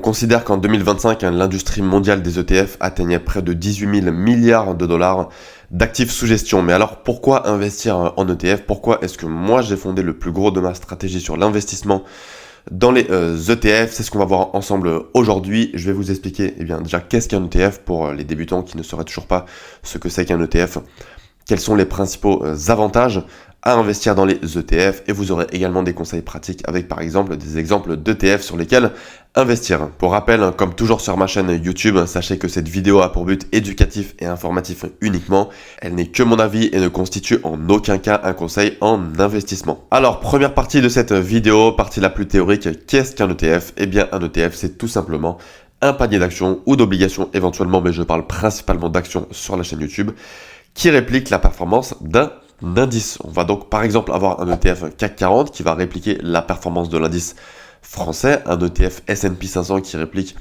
considère qu'en 2025, l'industrie mondiale des ETF atteignait près de 18 000 milliards de dollars d'actifs sous gestion. Mais alors pourquoi investir en ETF? Pourquoi est-ce que moi j'ai fondé le plus gros de ma stratégie sur l'investissement dans les ETF? C'est ce qu'on va voir ensemble aujourd'hui. Je vais vous expliquer déjà qu'est-ce qu'un ETF pour les débutants qui ne sauraient toujours pas ce que c'est qu'un ETF. Quels sont les principaux avantages à investir dans les ETF, et vous aurez également des conseils pratiques avec par exemple des exemples d'ETF sur lesquels investir. Pour rappel, comme toujours sur ma chaîne YouTube, sachez que cette vidéo a pour but éducatif et informatif uniquement. Elle n'est que mon avis et ne constitue en aucun cas un conseil en investissement. Alors, première partie de cette vidéo, partie la plus théorique, qu'est-ce qu'un ETF? Eh bien, un ETF, c'est tout simplement un panier d'actions ou d'obligations éventuellement, mais je parle principalement d'actions sur la chaîne YouTube, qui réplique la performance d'un indice. On va donc par exemple avoir un ETF CAC 40 qui va répliquer la performance de l'indice français, un ETF S&P 500 qui réplique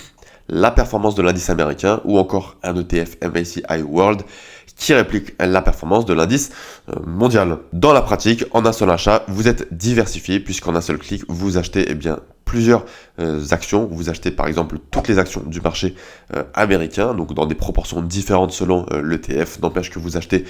la performance de l'indice américain, ou encore un ETF MSCI World qui réplique la performance de l'indice mondial. Dans la pratique, en un seul achat, vous êtes diversifié puisqu'en un seul clic, vous achetez plusieurs actions. Vous achetez par exemple toutes les actions du marché américain, donc dans des proportions différentes selon l'ETF. N'empêche que vous achetez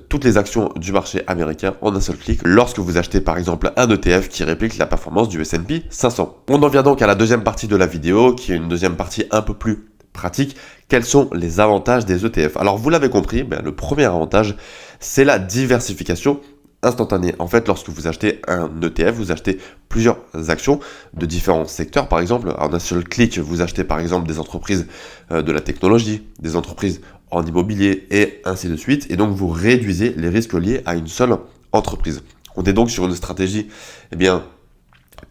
toutes les actions du marché américain en un seul clic lorsque vous achetez par exemple un ETF qui réplique la performance du S&P 500. On en vient donc à la deuxième partie de la vidéo, qui est une deuxième partie un peu plus pratique. Quels sont les avantages des ETF? Alors vous l'avez compris, le premier avantage, c'est la diversification instantanée. En fait, lorsque vous achetez un ETF, vous achetez plusieurs actions de différents secteurs. Par exemple, en un seul clic, vous achetez par exemple des entreprises de la technologie, des entreprises en immobilier et ainsi de suite. Et donc, vous réduisez les risques liés à une seule entreprise. On est donc sur une stratégie,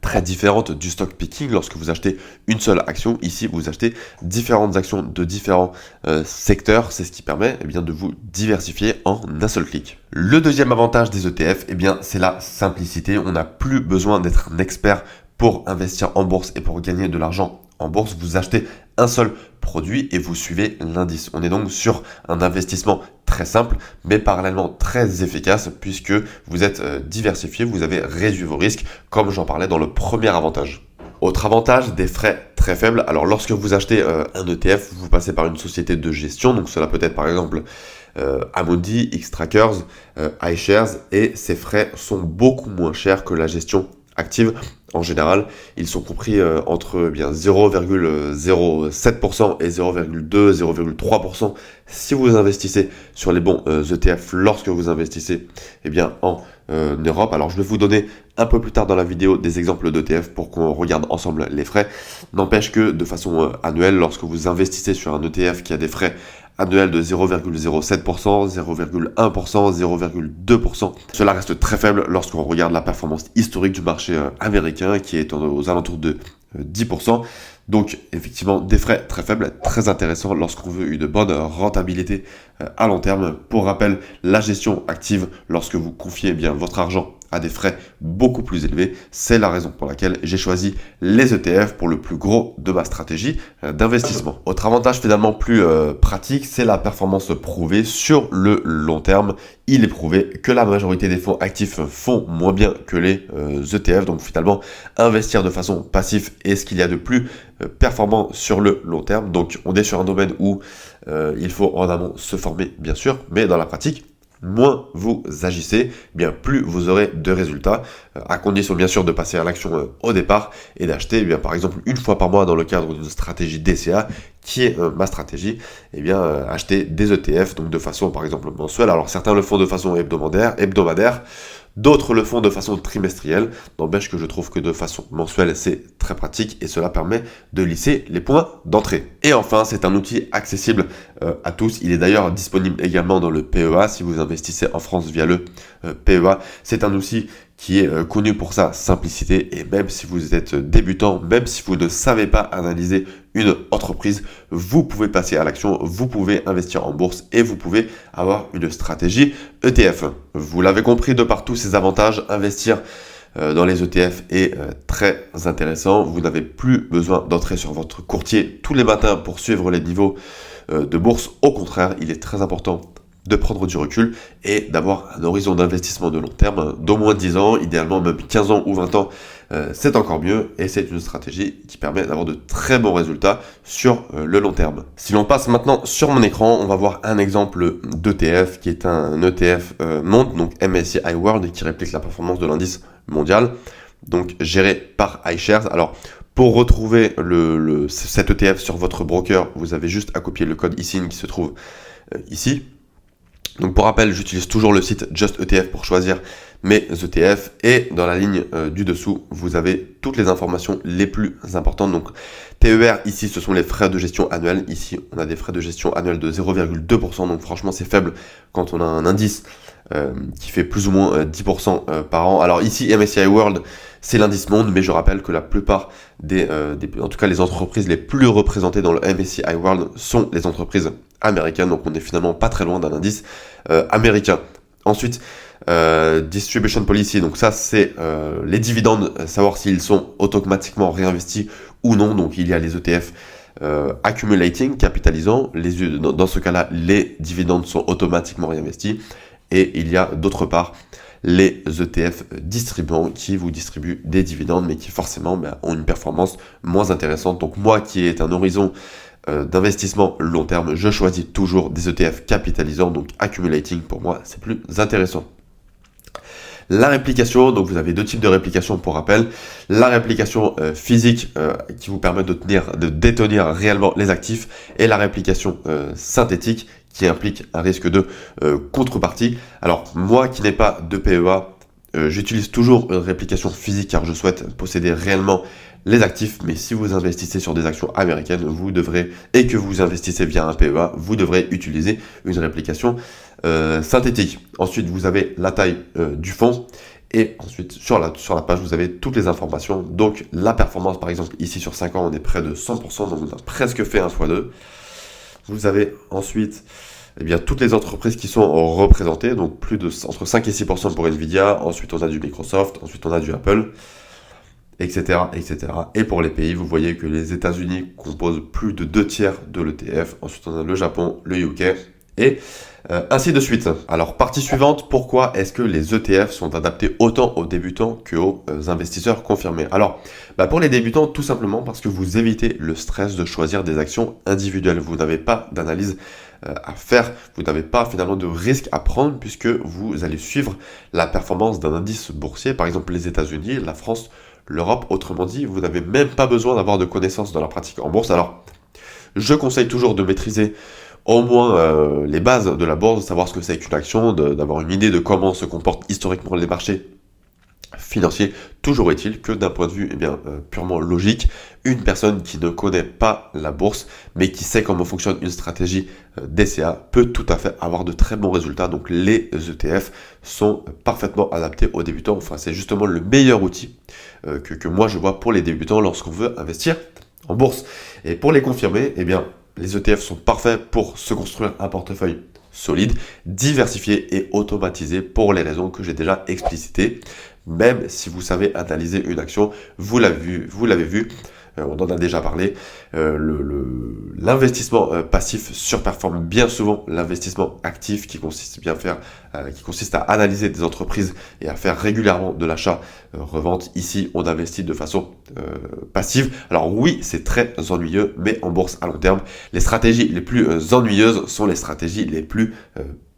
très différente du stock picking. Lorsque vous achetez une seule action, ici vous achetez différentes actions de différents secteurs. C'est ce qui permet de vous diversifier en un seul clic. Le deuxième avantage des ETF, c'est la simplicité. On n'a plus besoin d'être un expert pour investir en bourse et pour gagner de l'argent en bourse. Vous achetez un seul produit et vous suivez l'indice. On est donc sur un investissement très simple, mais parallèlement très efficace, puisque vous êtes diversifié, vous avez réduit vos risques, comme j'en parlais dans le premier avantage. Autre avantage, des frais très faibles. Alors lorsque vous achetez un ETF, vous passez par une société de gestion, donc cela peut être par exemple Amundi, Xtrackers, iShares, et ces frais sont beaucoup moins chers que la gestion active. En général, ils sont compris entre 0,07% et 0,2-0,3% si vous investissez sur les bons ETF lorsque vous investissez en Europe. Alors je vais vous donner un peu plus tard dans la vidéo des exemples d'ETF pour qu'on regarde ensemble les frais. N'empêche que de façon annuelle, lorsque vous investissez sur un ETF qui a des frais annuel de 0,07%, 0,1%, 0,2%. Cela reste très faible lorsqu'on regarde la performance historique du marché américain qui est aux alentours de 10%. Donc effectivement des frais très faibles, très intéressants lorsqu'on veut une bonne rentabilité à long terme. Pour rappel, la gestion active, lorsque vous confiez votre argent à des frais beaucoup plus élevés, c'est la raison pour laquelle j'ai choisi les ETF pour le plus gros de ma stratégie d'investissement. Autre avantage finalement plus pratique, c'est la performance prouvée sur le long terme. Il est prouvé que la majorité des fonds actifs font moins bien que les ETF, donc finalement investir de façon passive est ce qu'il y a de plus performant sur le long terme. Donc on est sur un domaine où il faut en amont se former bien sûr, mais dans la pratique, moins vous agissez, plus vous aurez de résultats, à condition bien sûr de passer à l'action au départ et d'acheter par exemple une fois par mois dans le cadre d'une stratégie DCA qui est ma stratégie, acheter des ETF donc de façon par exemple mensuelle. Alors certains le font de façon hebdomadaire, d'autres le font de façon trimestrielle. N'empêche que je trouve que de façon mensuelle, c'est très pratique et cela permet de lisser les points d'entrée. Et enfin, c'est un outil accessible à tous. Il est d'ailleurs disponible également dans le PEA si vous investissez en France via le PEA. C'est un outil qui est connu pour sa simplicité, et même si vous êtes débutant, même si vous ne savez pas analyser une entreprise, vous pouvez passer à l'action, vous pouvez investir en bourse et vous pouvez avoir une stratégie ETF. Vous l'avez compris, de par tous ces avantages, investir dans les ETF est très intéressant. Vous n'avez plus besoin d'entrer sur votre courtier tous les matins pour suivre les niveaux de bourse. Au contraire, il est très important de prendre du recul et d'avoir un horizon d'investissement de long terme d'au moins 10 ans, idéalement même 15 ans ou 20 ans c'est encore mieux et c'est une stratégie qui permet d'avoir de très bons résultats sur le long terme. Si l'on passe maintenant sur mon écran, on va voir un exemple d'ETF qui est un ETF monde, donc MSCI World, qui réplique la performance de l'indice mondial, donc géré par iShares. Alors, pour retrouver cet ETF sur votre broker, vous avez juste à copier le code ISIN qui se trouve ici. Donc pour rappel, j'utilise toujours le site JustETF pour choisir mes ETF et dans la ligne du dessous, vous avez toutes les informations les plus importantes. Donc TER, ici, ce sont les frais de gestion annuels. Ici, on a des frais de gestion annuels de 0,2%. Donc franchement, c'est faible quand on a un indice qui fait plus ou moins 10% par an. Alors ici, MSCI World, c'est l'indice monde, mais je rappelle que la plupart en tout cas les entreprises les plus représentées dans le MSCI World sont les entreprises américaines. Donc on n'est finalement pas très loin d'un indice américain. Ensuite, distribution policy, donc ça c'est les dividendes, savoir s'ils sont automatiquement réinvestis ou non. Donc il y a les ETF accumulating, capitalisant, dans ce cas-là les dividendes sont automatiquement réinvestis, et il y a d'autre part les ETF distribuants qui vous distribuent des dividendes mais qui forcément ont une performance moins intéressante. Donc moi qui ai un horizon d'investissement long terme, je choisis toujours des ETF capitalisants, donc accumulating pour moi c'est plus intéressant. La réplication, donc vous avez deux types de réplication pour rappel. La réplication physique qui vous permet de détenir réellement les actifs, et la réplication synthétique qui implique un risque de contrepartie. Alors moi qui n'ai pas de PEA, j'utilise toujours une réplication physique car je souhaite posséder réellement les actifs, mais si vous investissez sur des actions américaines, et que vous investissez via un PEA, vous devrez utiliser une réplication synthétique. Ensuite, vous avez la taille du fonds, et ensuite sur la page, vous avez toutes les informations. Donc la performance, par exemple, ici sur 5 ans, on est près de 100%, donc on a presque fait 1 x 2. Vous avez ensuite toutes les entreprises qui sont représentées, donc entre 5 et 6% pour Nvidia. Ensuite, on a du Microsoft, ensuite on a du Apple, etc., etc. Et pour les pays, vous voyez que les États-Unis composent plus de 2/3 de l'ETF. Ensuite, on a le Japon, le UK, et ainsi de suite. Alors, partie suivante, pourquoi est-ce que les ETF sont adaptés autant aux débutants qu'aux investisseurs confirmés? Alors, pour les débutants, tout simplement parce que vous évitez le stress de choisir des actions individuelles. Vous n'avez pas d'analyse à faire, vous n'avez pas finalement de risque à prendre, puisque vous allez suivre la performance d'un indice boursier, par exemple les États-Unis, la France, l'Europe. Autrement dit, vous n'avez même pas besoin d'avoir de connaissances dans la pratique en bourse. Alors, je conseille toujours de maîtriser au moins les bases de la bourse, de savoir ce que c'est qu'une action, d'avoir une idée de comment se comportent historiquement les marchés financiers. Toujours est-il que d'un point de vue purement logique, une personne qui ne connaît pas la bourse, mais qui sait comment fonctionne une stratégie DCA, peut tout à fait avoir de très bons résultats. Donc les ETF sont parfaitement adaptés aux débutants. Enfin, c'est justement le meilleur outil que moi je vois pour les débutants lorsqu'on veut investir en bourse. Et pour les confirmer, les ETF sont parfaits pour se construire un portefeuille solide, diversifié et automatisé pour les raisons que j'ai déjà explicitées. Même si vous savez analyser une action, vous l'avez vu, on en a déjà parlé, l'investissement passif surperforme bien souvent l'investissement actif qui consiste à analyser des entreprises et à faire régulièrement de l'achat-revente. Ici, on investit de façon passive. Alors oui, c'est très ennuyeux, mais en bourse à long terme, les stratégies les plus ennuyeuses sont les stratégies les plus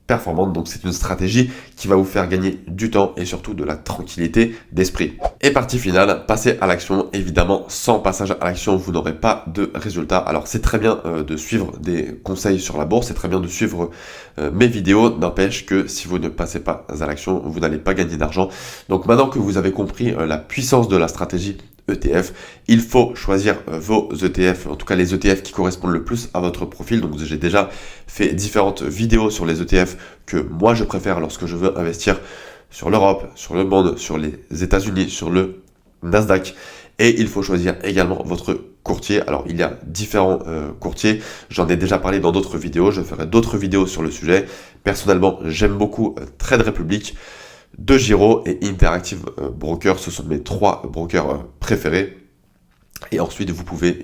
performante. Donc c'est une stratégie qui va vous faire gagner du temps et surtout de la tranquillité d'esprit. Et partie finale, passer à l'action. Évidemment, sans passage à l'action, vous n'aurez pas de résultat. Alors c'est très bien de suivre des conseils sur la bourse, c'est très bien de suivre mes vidéos, n'empêche que si vous ne passez pas à l'action, vous n'allez pas gagner d'argent. Donc maintenant que vous avez compris la puissance de la stratégie ETF, il faut choisir vos ETF, en tout cas les ETF qui correspondent le plus à votre profil. Donc j'ai déjà fait différentes vidéos sur les ETF que moi je préfère lorsque je veux investir sur l'Europe, sur le monde, sur les États-Unis, sur le Nasdaq. Et il faut choisir également votre courtier. Alors il y a différents courtiers, j'en ai déjà parlé dans d'autres vidéos, je ferai d'autres vidéos sur le sujet. Personnellement, j'aime beaucoup Trade Republic, DeGiro et Interactive Brokers. Ce sont mes 3 brokers préférés. Et ensuite, vous pouvez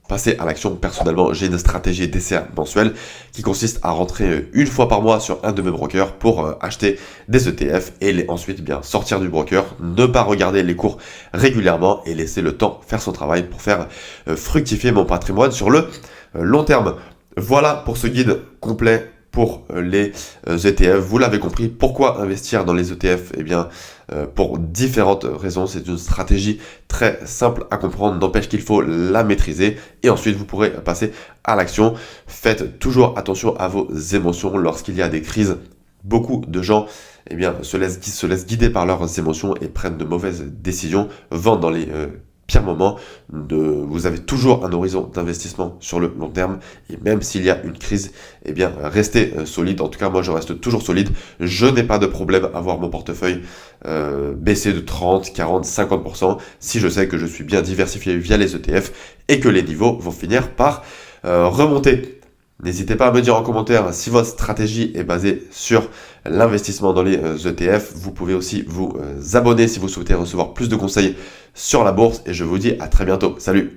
passer à l'action. Personnellement, j'ai une stratégie DCA mensuelle qui consiste à rentrer une fois par mois sur un de mes brokers pour acheter des ETF et ensuite sortir du broker, ne pas regarder les cours régulièrement et laisser le temps faire son travail pour faire fructifier mon patrimoine sur le long terme. Voilà pour ce guide complet pour les ETF. Vous l'avez compris, pourquoi investir dans les ETF? Pour différentes raisons. C'est une stratégie très simple à comprendre, n'empêche qu'il faut la maîtriser et ensuite vous pourrez passer à l'action. Faites toujours attention à vos émotions lorsqu'il y a des crises. Beaucoup de gens se laissent guider par leurs émotions et prennent de mauvaises décisions, vendent dans les pire moment. Vous avez toujours un horizon d'investissement sur le long terme et même s'il y a une crise, restez solide. En tout cas, moi, je reste toujours solide. Je n'ai pas de problème à voir mon portefeuille baisser de 30, 40, 50% si je sais que je suis bien diversifié via les ETF et que les niveaux vont finir par remonter. N'hésitez pas à me dire en commentaire si votre stratégie est basée sur l'investissement dans les ETF. Vous pouvez aussi vous abonner si vous souhaitez recevoir plus de conseils sur la bourse et je vous dis à très bientôt. Salut!